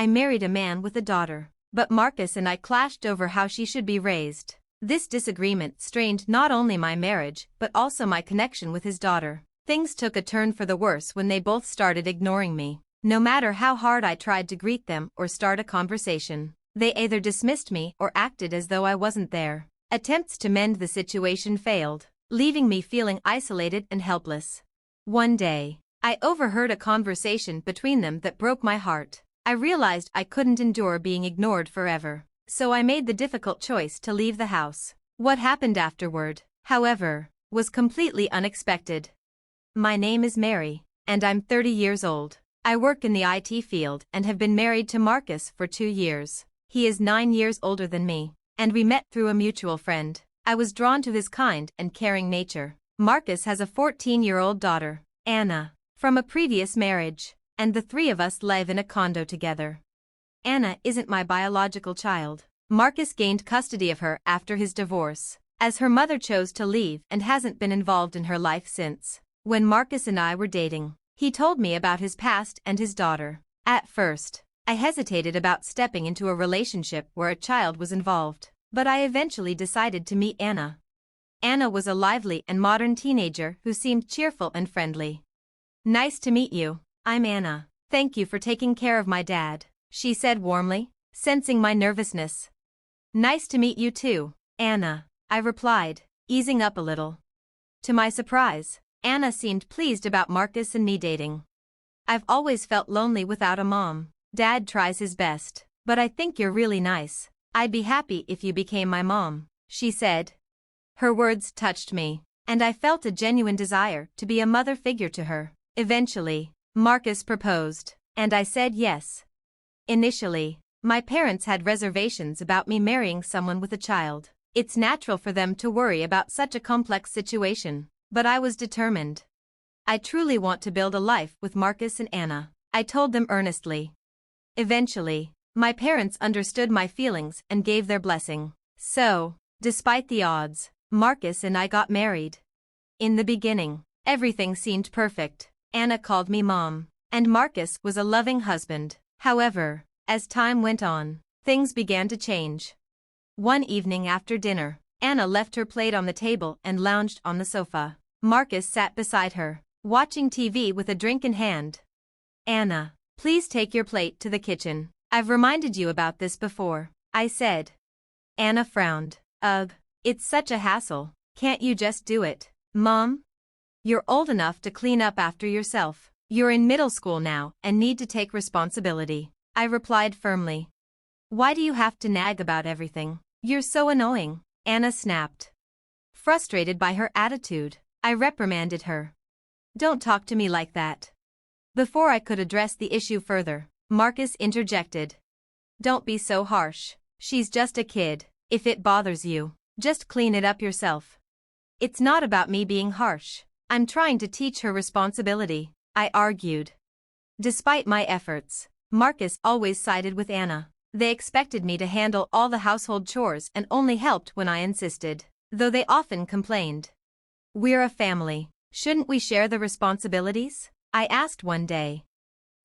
I married a man with a daughter, but Marcus and I clashed over how she should be raised. This disagreement strained not only my marriage but also my connection with his daughter. Things took a turn for the worse when they both started ignoring me. No matter how hard I tried to greet them or start a conversation, they either dismissed me or acted as though I wasn't there. Attempts to mend the situation failed, leaving me feeling isolated and helpless. One day, I overheard a conversation between them that broke my heart. I realized I couldn't endure being ignored forever, so I made the difficult choice to leave the house. What happened afterward, however, was completely unexpected. My name is Mary, and I'm 30 years old. I work in the IT field and have been married to Marcus for 2 years. He is 9 years older than me, and we met through a mutual friend. I was drawn to his kind and caring nature. Marcus has a 14-year-old daughter, Anna, from a previous marriage, and the three of us live in a condo together. Anna isn't my biological child. Marcus gained custody of her after his divorce, as her mother chose to leave and hasn't been involved in her life since. When Marcus and I were dating, he told me about his past and his daughter. At first, I hesitated about stepping into a relationship where a child was involved, but I eventually decided to meet Anna. Anna was a lively and modern teenager who seemed cheerful and friendly. "Nice to meet you, I'm Anna. Thank you for taking care of my dad," she said warmly, sensing my nervousness. "Nice to meet you too, Anna," I replied, easing up a little. To my surprise, Anna seemed pleased about Marcus and me dating. "I've always felt lonely without a mom. Dad tries his best, but I think you're really nice. I'd be happy if you became my mom," she said. Her words touched me, and I felt a genuine desire to be a mother figure to her. Eventually, Marcus proposed, and I said yes. Initially, my parents had reservations about me marrying someone with a child. It's natural for them to worry about such a complex situation, but I was determined. "I truly want to build a life with Marcus and Anna," I told them earnestly. Eventually, my parents understood my feelings and gave their blessing. So, despite the odds, Marcus and I got married. In the beginning, everything seemed perfect. Anna called me mom, and Marcus was a loving husband. However, as time went on, things began to change. One evening after dinner, Anna left her plate on the table and lounged on the sofa. Marcus sat beside her, watching TV with a drink in hand. "Anna, please take your plate to the kitchen. I've reminded you about this before," I said. Anna frowned. "Ugh, it's such a hassle. Can't you just do it, Mom? You're old enough to clean up after yourself. You're in middle school now and need to take responsibility," I replied firmly. "Why do you have to nag about everything? You're so annoying," Anna snapped. Frustrated by her attitude, I reprimanded her. "Don't talk to me like that." Before I could address the issue further, Marcus interjected. "Don't be so harsh. She's just a kid. If it bothers you, just clean it up yourself." "It's not about me being harsh. I'm trying to teach her responsibility," I argued. Despite my efforts, Marcus always sided with Anna. They expected me to handle all the household chores and only helped when I insisted, though they often complained. "We're a family. Shouldn't we share the responsibilities?" I asked one day.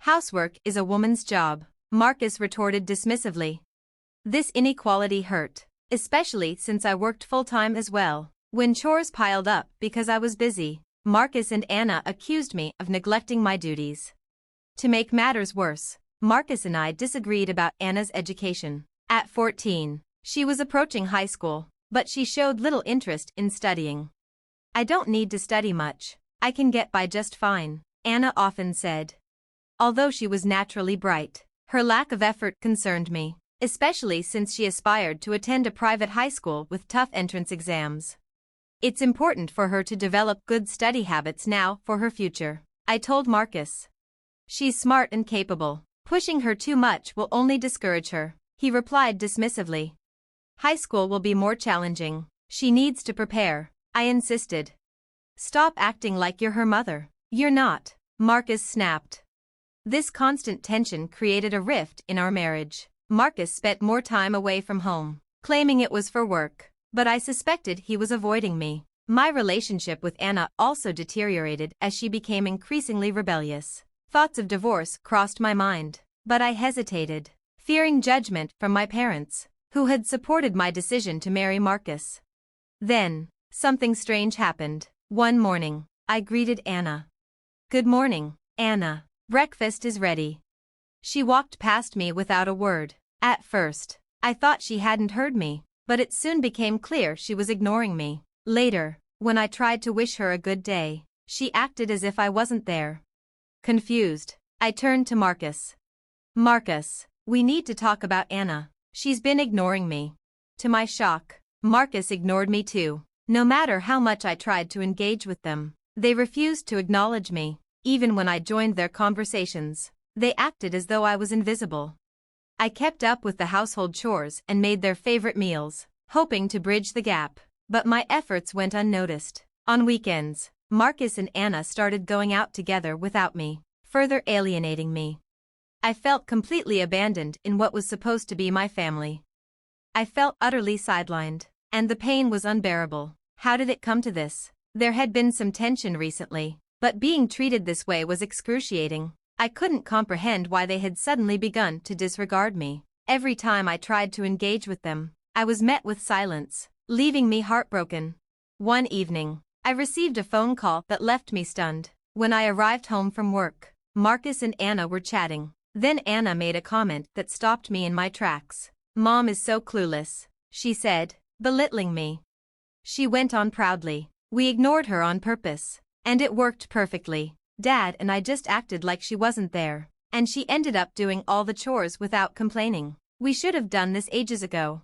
"Housework is a woman's job," Marcus retorted dismissively. This inequality hurt, especially since I worked full-time as well. When chores piled up because I was busy, Marcus and Anna accused me of neglecting my duties. To make matters worse, Marcus and I disagreed about Anna's education. At 14, she was approaching high school, but she showed little interest in studying. "I don't need to study much. I can get by just fine," Anna often said. Although she was naturally bright, her lack of effort concerned me, especially since she aspired to attend a private high school with tough entrance exams. "It's important for her to develop good study habits now for her future," I told Marcus. "She's smart and capable. Pushing her too much will only discourage her," he replied dismissively. "High school will be more challenging. She needs to prepare," I insisted. "Stop acting like you're her mother." "You're not," Marcus snapped. This constant tension created a rift in our marriage. Marcus spent more time away from home, claiming it was for work, but I suspected he was avoiding me. My relationship with Anna also deteriorated as she became increasingly rebellious. Thoughts of divorce crossed my mind. But I hesitated, fearing judgment from my parents, who had supported my decision to marry Marcus. Then, something strange happened. One morning, I greeted Anna. "Good morning, Anna. Breakfast is ready." She walked past me without a word. At first, I thought she hadn't heard me, but it soon became clear she was ignoring me. Later, when I tried to wish her a good day, she acted as if I wasn't there. Confused, I turned to Marcus. "Marcus, we need to talk about Anna. She's been ignoring me." To my shock, Marcus ignored me too. No matter how much I tried to engage with them, they refused to acknowledge me. Even when I joined their conversations, they acted as though I was invisible. I kept up with the household chores and made their favorite meals, hoping to bridge the gap, but my efforts went unnoticed. On weekends, Marcus and Anna started going out together without me, further alienating me. I felt completely abandoned in what was supposed to be my family. I felt utterly sidelined, and the pain was unbearable. How did it come to this? There had been some tension recently, but being treated this way was excruciating. I couldn't comprehend why they had suddenly begun to disregard me. Every time I tried to engage with them, I was met with silence, leaving me heartbroken. One evening, I received a phone call that left me stunned. When I arrived home from work, Marcus and Anna were chatting. Then Anna made a comment that stopped me in my tracks. "Mom is so clueless," she said, belittling me. She went on proudly. "We ignored her on purpose, and it worked perfectly. Dad and I just acted like she wasn't there, and she ended up doing all the chores without complaining. We should have done this ages ago."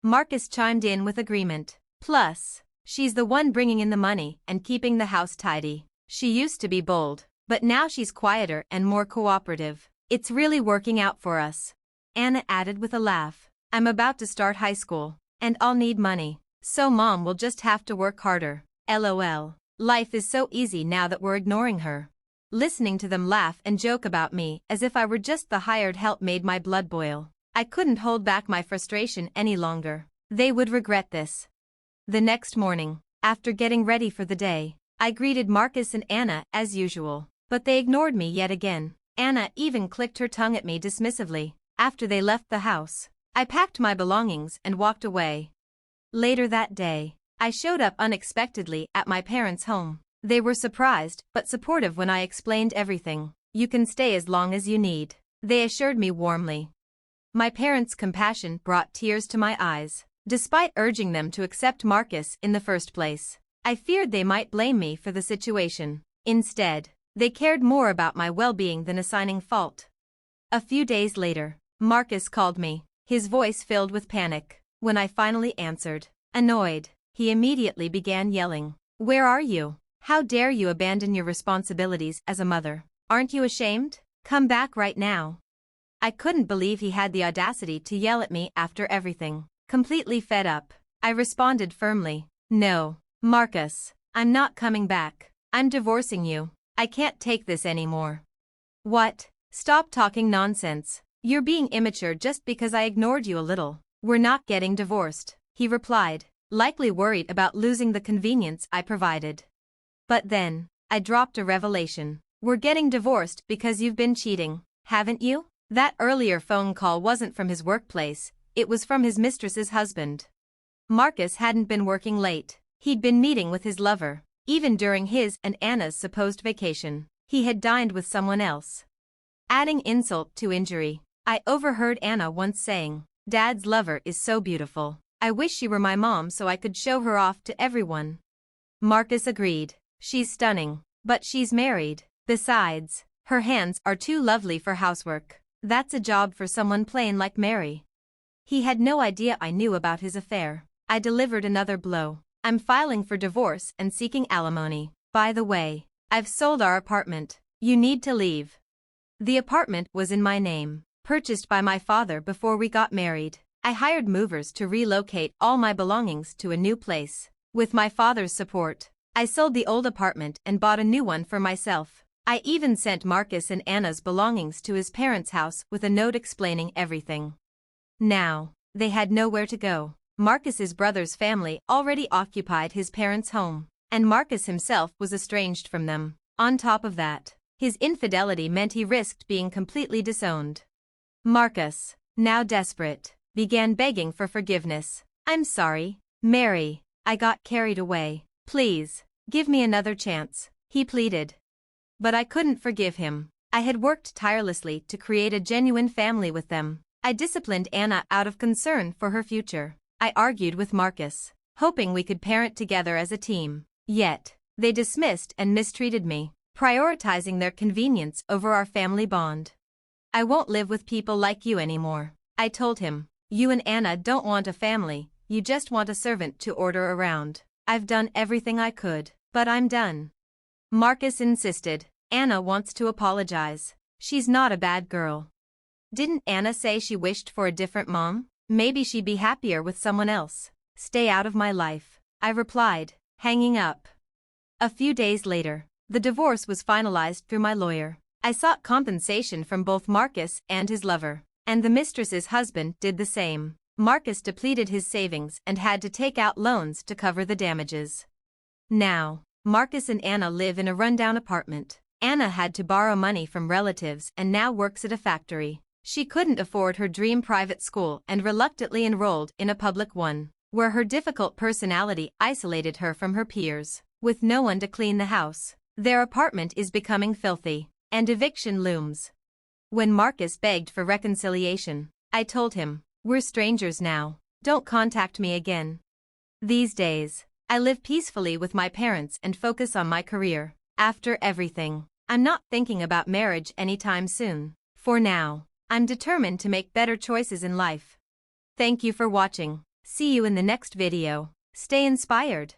Marcus chimed in with agreement. "Plus, she's the one bringing in the money and keeping the house tidy. She used to be bold, but now she's quieter and more cooperative. It's really working out for us." Anna added with a laugh, "I'm about to start high school, and I'll need money, so Mom will just have to work harder. LOL. Life is so easy now that we're ignoring her." Listening to them laugh and joke about me as if I were just the hired help made my blood boil. I couldn't hold back my frustration any longer. They would regret this. The next morning, after getting ready for the day, I greeted Marcus and Anna as usual, but they ignored me yet again. Anna even clicked her tongue at me dismissively. After they left the house, I packed my belongings and walked away. Later that day, I showed up unexpectedly at my parents' home. They were surprised but supportive when I explained everything. "You can stay as long as you need," they assured me warmly. My parents' compassion brought tears to my eyes. Despite urging them to accept Marcus in the first place, I feared they might blame me for the situation. Instead, they cared more about my well-being than assigning fault. A few days later, Marcus called me, his voice filled with panic. When I finally answered, annoyed, he immediately began yelling, "Where are you? How dare you abandon your responsibilities as a mother? Aren't you ashamed? Come back right now." I couldn't believe he had the audacity to yell at me after everything. Completely fed up, I responded firmly, "No, Marcus, I'm not coming back. I'm divorcing you. I can't take this anymore." "What? Stop talking nonsense. You're being immature just because I ignored you a little. We're not getting divorced," he replied, likely worried about losing the convenience I provided. But then, I dropped a revelation. "We're getting divorced because you've been cheating, haven't you?" That earlier phone call wasn't from his workplace, it was from his mistress's husband. Marcus hadn't been working late. He'd been meeting with his lover. Even during his and Anna's supposed vacation, he had dined with someone else. Adding insult to injury, I overheard Anna once saying, "Dad's lover is so beautiful. I wish she were my mom so I could show her off to everyone." Marcus agreed. "She's stunning, but she's married. Besides, her hands are too lovely for housework. That's a job for someone plain like Mary." He had no idea I knew about his affair. I delivered another blow. "I'm filing for divorce and seeking alimony. By the way, I've sold our apartment. You need to leave." The apartment was in my name, purchased by my father before we got married. I hired movers to relocate all my belongings to a new place. With my father's support, I sold the old apartment and bought a new one for myself. I even sent Marcus and Anna's belongings to his parents' house with a note explaining everything. Now, they had nowhere to go. Marcus's brother's family already occupied his parents' home, and Marcus himself was estranged from them. On top of that, his infidelity meant he risked being completely disowned. Marcus, now desperate, began begging for forgiveness. I'm sorry, Mary, I got carried away. Please, give me another chance, he pleaded. But I couldn't forgive him. I had worked tirelessly to create a genuine family with them. I disciplined Anna out of concern for her future. I argued with Marcus, hoping we could parent together as a team. Yet, they dismissed and mistreated me, prioritizing their convenience over our family bond. I won't live with people like you anymore, I told him. You and Anna don't want a family, you just want a servant to order around. I've done everything I could, but I'm done. Marcus insisted. Anna wants to apologize. She's not a bad girl. Didn't Anna say she wished for a different mom? Maybe she'd be happier with someone else. Stay out of my life, I replied, hanging up. A few days later, the divorce was finalized through my lawyer. I sought compensation from both Marcus and his lover, and the mistress's husband did the same. Marcus depleted his savings and had to take out loans to cover the damages. Now, Marcus and Anna live in a rundown apartment. Anna had to borrow money from relatives and now works at a factory. She couldn't afford her dream private school and reluctantly enrolled in a public one, where her difficult personality isolated her from her peers. With no one to clean the house, their apartment is becoming filthy, and eviction looms. When Marcus begged for reconciliation, I told him, we're strangers now, don't contact me again. These days, I live peacefully with my parents and focus on my career. After everything, I'm not thinking about marriage anytime soon. For now, I'm determined to make better choices in life. Thank you for watching. See you in the next video. Stay inspired.